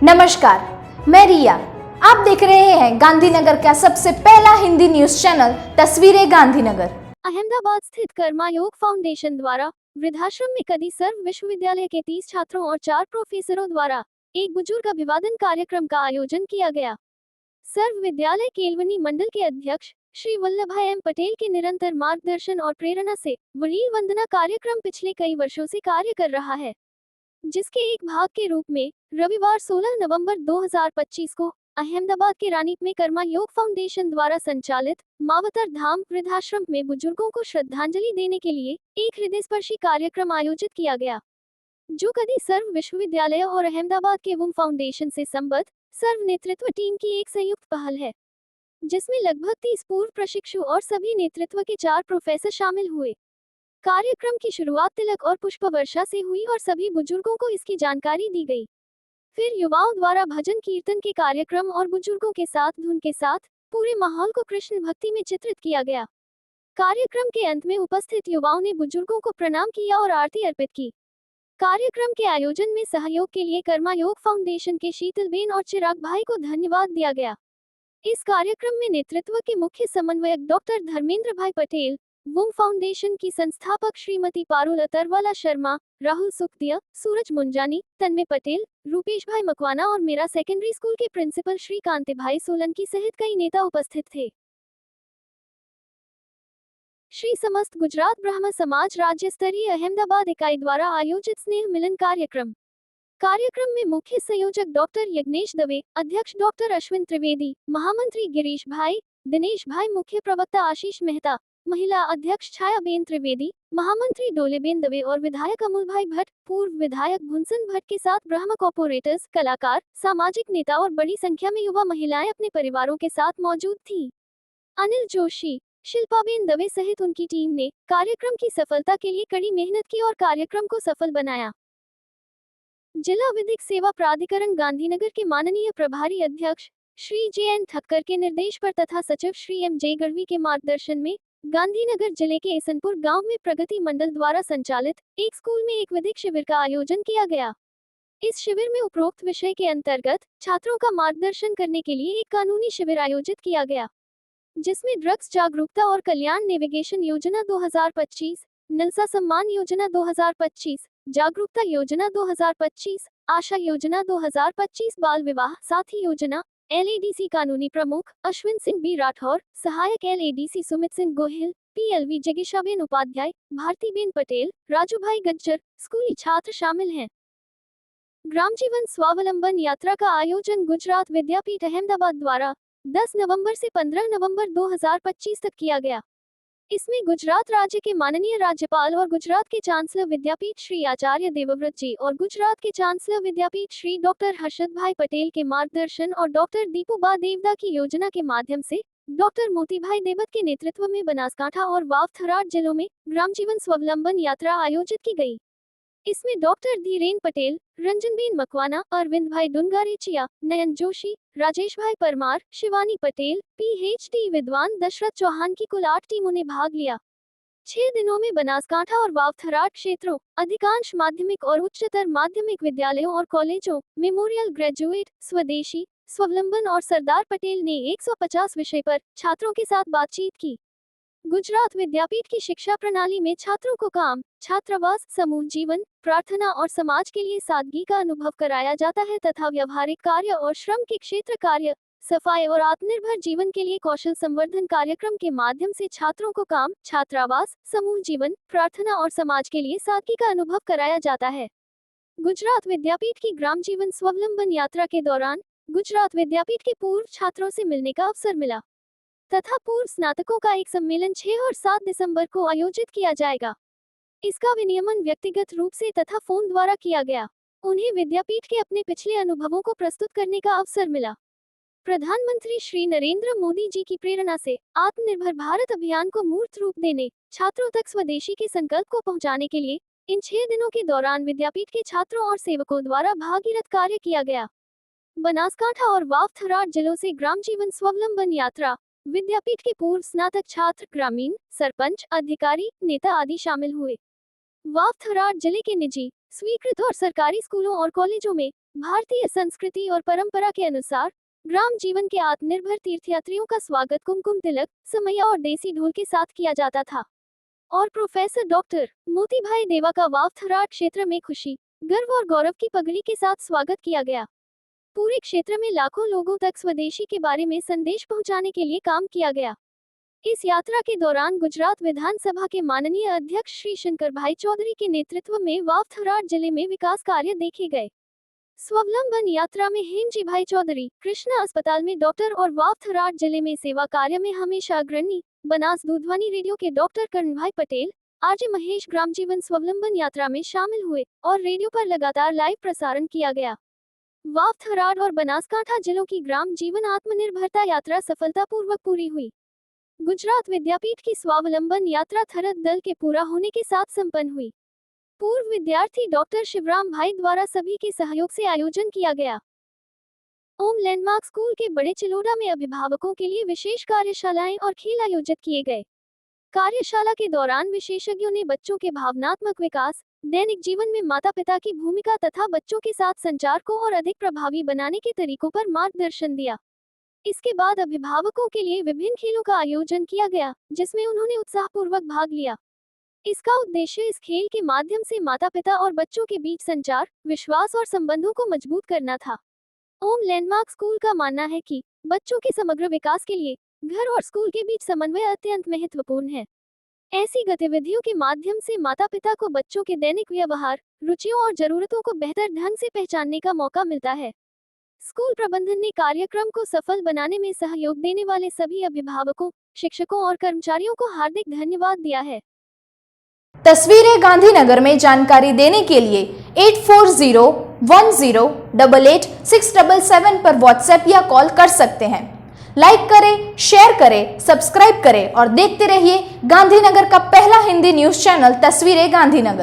नमस्कार, मैं रिया। आप देख रहे हैं गांधीनगर का सबसे पहला हिंदी न्यूज चैनल तस्वीरें गांधीनगर। अहमदाबाद स्थित कर्मा योग फाउंडेशन द्वारा वृद्धाश्रम में कदी सर्व विश्वविद्यालय के 30 छात्रों और 4 प्रोफेसरों द्वारा एक बुजुर्ग अभिवादन कार्यक्रम का आयोजन किया गया। सर्व विद्यालय केलवनी मंडल के अध्यक्ष श्री वल्लभाई एम पटेल के निरंतर मार्गदर्शन और प्रेरणा से वरील वंदना कार्यक्रम पिछले कई वर्षों से कार्य कर रहा है, जिसके एक भाग के रूप में रविवार 16 नवंबर 2025 को अहमदाबाद के रानीप में कर्मा योग फाउंडेशन द्वारा संचालित मावतर धाम वृद्धाश्रम में बुजुर्गों को श्रद्धांजलि देने के लिए एक हृदयस्पर्शी कार्यक्रम आयोजित किया गया, जो कदी सर्व विश्वविद्यालय और अहमदाबाद के वुम फाउंडेशन से संबद्ध सर्व नेतृत्व टीम की एक संयुक्त पहल है, जिसमें लगभग 30 पूर्व प्रशिक्षु और सभी नेतृत्व के 4 प्रोफेसर शामिल हुए। कार्यक्रम की शुरुआत तिलक और पुष्प वर्षा से हुई और सभी बुजुर्गों को इसकी जानकारी दी गई। फिर युवाओं द्वारा भजन कीर्तन के कार्यक्रम और बुजुर्गों के साथ धुन के साथ पूरे माहौल को कृष्ण भक्ति में चित्रित किया गया। कार्यक्रम के अंत में उपस्थित युवाओं ने बुजुर्गों को प्रणाम किया और आरती अर्पित की। कार्यक्रम के आयोजन में सहयोग के लिए कर्मा योग फाउंडेशन के शीतलबेन और चिराग भाई को धन्यवाद दिया गया। इस कार्यक्रम में नेतृत्व के मुख्य समन्वयक डॉक्टर धर्मेंद्र भाई पटेल, वुम फाउंडेशन की संस्थापक श्रीमती पारुल अतरवाला शर्मा, राहुल सुखदिया, सूरज मुंजानी, तन्मय पटेल, रूपेश भाई मकवाना और मेरा सेकेंडरी स्कूल के प्रिंसिपल श्री कांति भाई सोलंकी सहित कई नेता उपस्थित थे। श्री समस्त गुजरात ब्रह्म समाज राज्य स्तरीय अहमदाबाद इकाई द्वारा आयोजित स्नेह मिलन कार्यक्रम में मुख्य संयोजक डॉक्टर यज्ञेश दवे, अध्यक्ष डॉक्टर अश्विन त्रिवेदी, महामंत्री गिरीश भाई, दिनेश भाई, मुख्य प्रवक्ता आशीष मेहता, महिला अध्यक्ष छायाबेन त्रिवेदी, महामंत्री डोलेबेन दवे और विधायक अमूल भाई भट्ट, पूर्व विधायक भुनसन भट्ट के साथ ब्रह्म कॉर्पोरेटर्स, कलाकार, सामाजिक नेता और बड़ी संख्या में युवा महिलाएं अपने परिवारों के साथ मौजूद थीं। अनिल जोशी, शिल्पाबेन दवे सहित उनकी टीम ने कार्यक्रम की सफलता के लिए कड़ी मेहनत की और कार्यक्रम को सफल बनाया। जिला विधिक सेवा प्राधिकरण गांधीनगर के माननीय प्रभारी अध्यक्ष श्री जे.एन. ठक्कर के निर्देश पर तथा सचिव श्री एम.जे. गढ़वी के मार्गदर्शन में गांधीनगर जिले के इसनपुर गांव में प्रगति मंडल द्वारा संचालित एक स्कूल में एक विधिक शिविर का आयोजन किया गया। इस शिविर में उपरोक्त विषय के अंतर्गत छात्रों का मार्गदर्शन करने के लिए एक कानूनी शिविर आयोजित किया गया, जिसमें ड्रग्स जागरूकता और कल्याण नेविगेशन योजना 2025, नलसा सम्मान योजना 2025, जागरूकता योजना 2025, आशा योजना 2025, बाल विवाह साथी योजना, एलएडीसी कानूनी प्रमुख अश्विन सिंह बी राठौर, सहायक एलएडीसी सुमित सिंह गोहिल, पीएलवी जगीशाबेन उपाध्याय, भारतीबेन पटेल, राजूभाई गज्जर, स्कूली छात्र शामिल हैं। ग्राम जीवन स्वावलंबन यात्रा का आयोजन गुजरात विद्यापीठ अहमदाबाद द्वारा 10 नवंबर से 15 नवंबर 2025 तक किया गया। इसमें गुजरात राज्य के माननीय राज्यपाल और गुजरात के चांसलर विद्यापीठ श्री आचार्य देवव्रत जी और गुजरात के चांसलर विद्यापीठ श्री डॉक्टर हर्षद भाई पटेल के मार्गदर्शन और डॉक्टर दीपू बा देवदा की योजना के माध्यम से डॉक्टर मोती भाई देवत के नेतृत्व में बनासकांठा और वाव थराद जिलों में ग्राम जीवन स्वावलंबन यात्रा आयोजित की गई। इसमें डॉक्टर धीरेन पटेल, रंजनबेन मकवाना, अरविंद भाई डुंगारेचिया, नयन जोशी, राजेश भाई परमार, शिवानी पटेल, पीएचडी विद्वान दशरथ चौहान की कुल 8 टीमों ने भाग लिया। 6 दिनों में बनासकांठा और वाव थराद क्षेत्रों, अधिकांश माध्यमिक और उच्चतर माध्यमिक विद्यालयों और कॉलेजों, मेमोरियल ग्रेजुएट, स्वदेशी, स्वावलंबन और सरदार पटेल ने 150 विषय पर छात्रों के साथ बातचीत की। गुजरात विद्यापीठ की शिक्षा प्रणाली में छात्रों को काम, छात्रावास, समूह जीवन, प्रार्थना और समाज के लिए सादगी का अनुभव कराया जाता है तथा व्यवहारिक कार्य और श्रम के क्षेत्र कार्य, सफाई और आत्मनिर्भर जीवन के लिए कौशल संवर्धन कार्यक्रम के माध्यम से छात्रों को काम, छात्रावास, समूह जीवन, प्रार्थना और समाज के लिए सादगी का अनुभव कराया जाता है। गुजरात विद्यापीठ की ग्राम जीवन स्वावलंबन यात्रा के दौरान गुजरात विद्यापीठ के पूर्व छात्रों से मिलने का अवसर मिला तथा पूर्व स्नातकों का एक सम्मेलन 6 और 7 दिसंबर को आयोजित किया जाएगा। इसका विनियमन व्यक्तिगत रूप से तथा फोन द्वारा किया गया। उन्हें विद्यापीठ के अपने पिछले अनुभवों को प्रस्तुत करने का अवसर मिला। प्रधानमंत्री श्री नरेंद्र मोदी जी की प्रेरणा से आत्मनिर्भर भारत अभियान को मूर्त रूप देने, छात्रों तक स्वदेशी के संकल्प को पहुंचाने के लिए इन 6 दिनों के दौरान विद्यापीठ के छात्रों और सेवकों द्वारा भागीरथ कार्य किया गया। बनासकांठा और वाव थराद जिलों से ग्राम जीवन स्वावलंबन यात्रा विद्यापीठ के पूर्व स्नातक छात्र, ग्रामीण, सरपंच, अधिकारी, नेता आदि शामिल हुए। वाव थराद जिले के निजी, स्वीकृत और सरकारी स्कूलों और कॉलेजों में भारतीय संस्कृति और परंपरा के अनुसार ग्राम जीवन के आत्मनिर्भर तीर्थयात्रियों का स्वागत कुमकुम तिलक, समैया और देसी ढोल के साथ किया जाता था। और प्रोफेसर डॉक्टर मोतीभाई देवा का वावथराट क्षेत्र में खुशी, गर्व और गौरव की पगड़ी के साथ स्वागत किया गया। पूरे क्षेत्र में लाखों लोगों तक स्वदेशी के बारे में संदेश पहुंचाने के लिए काम किया गया। इस यात्रा के दौरान गुजरात विधानसभा के माननीय अध्यक्ष श्री शंकर भाई चौधरी के नेतृत्व में वावथराट जिले में विकास कार्य देखे गए। स्वावलंबन यात्रा में हेमजी भाई चौधरी कृष्णा अस्पताल में डॉक्टर और वावथराट जिले में सेवा कार्य में हमेशा अग्रणी बनास दूधवानी रेडियो के डॉक्टर करणभाई पटेल, आरजे महेश ग्राम जीवन स्वावलंबन यात्रा में शामिल हुए और रेडियो पर लगातार लाइव प्रसारण किया गया। वावथराट और बनासकांठा जिलों की ग्राम जीवन आत्मनिर्भरता यात्रा सफलतापूर्वक पूरी हुई। गुजरात विद्यापीठ की स्वावलंबन यात्रा थरद दल के पूरा होने के साथ संपन्न हुई। पूर्व विद्यार्थी डॉक्टर शिवराम भाई द्वारा सभी के सहयोग से आयोजन किया गया। ओम लैंडमार्क स्कूल के बड़े चिलोड़ा में अभिभावकों के लिए विशेष कार्यशालाएं और खेल आयोजित किए गए। कार्यशाला के दौरान विशेषज्ञों ने बच्चों के भावनात्मक विकास, दैनिक जीवन में माता पिता की भूमिका तथा बच्चों के साथ संचार को और अधिक प्रभावी बनाने के तरीकों पर मार्गदर्शन दिया। इसके बाद अभिभावकों के लिए विभिन्न खेलों का आयोजन किया गया, जिसमें उन्होंने उत्साहपूर्वक भाग लिया। इसका उद्देश्य इस खेल के माध्यम से माता पिता और बच्चों के बीच संचार, विश्वास और संबंधों को मजबूत करना था। ओम लैंडमार्क स्कूल का मानना है कि बच्चों के समग्र विकास के लिए घर और स्कूल के बीच समन्वय अत्यंत महत्वपूर्ण है। ऐसी गतिविधियों के माध्यम से माता पिता को बच्चों के दैनिक व्यवहार, रुचियों और जरूरतों को बेहतर ढंग से पहचानने का मौका मिलता है। स्कूल प्रबंधन ने कार्यक्रम को सफल बनाने में सहयोग देने वाले सभी अभिभावकों, शिक्षकों और कर्मचारियों को हार्दिक धन्यवाद दिया है। तस्वीरें गांधीनगर में जानकारी देने के लिए 8401088677 पर व्हाट्सएप या कॉल कर सकते हैं। लाइक करें, शेयर करें, सब्सक्राइब करें और देखते रहिए गांधीनगर का पहला हिंदी न्यूज चैनल तस्वीरें गांधीनगर।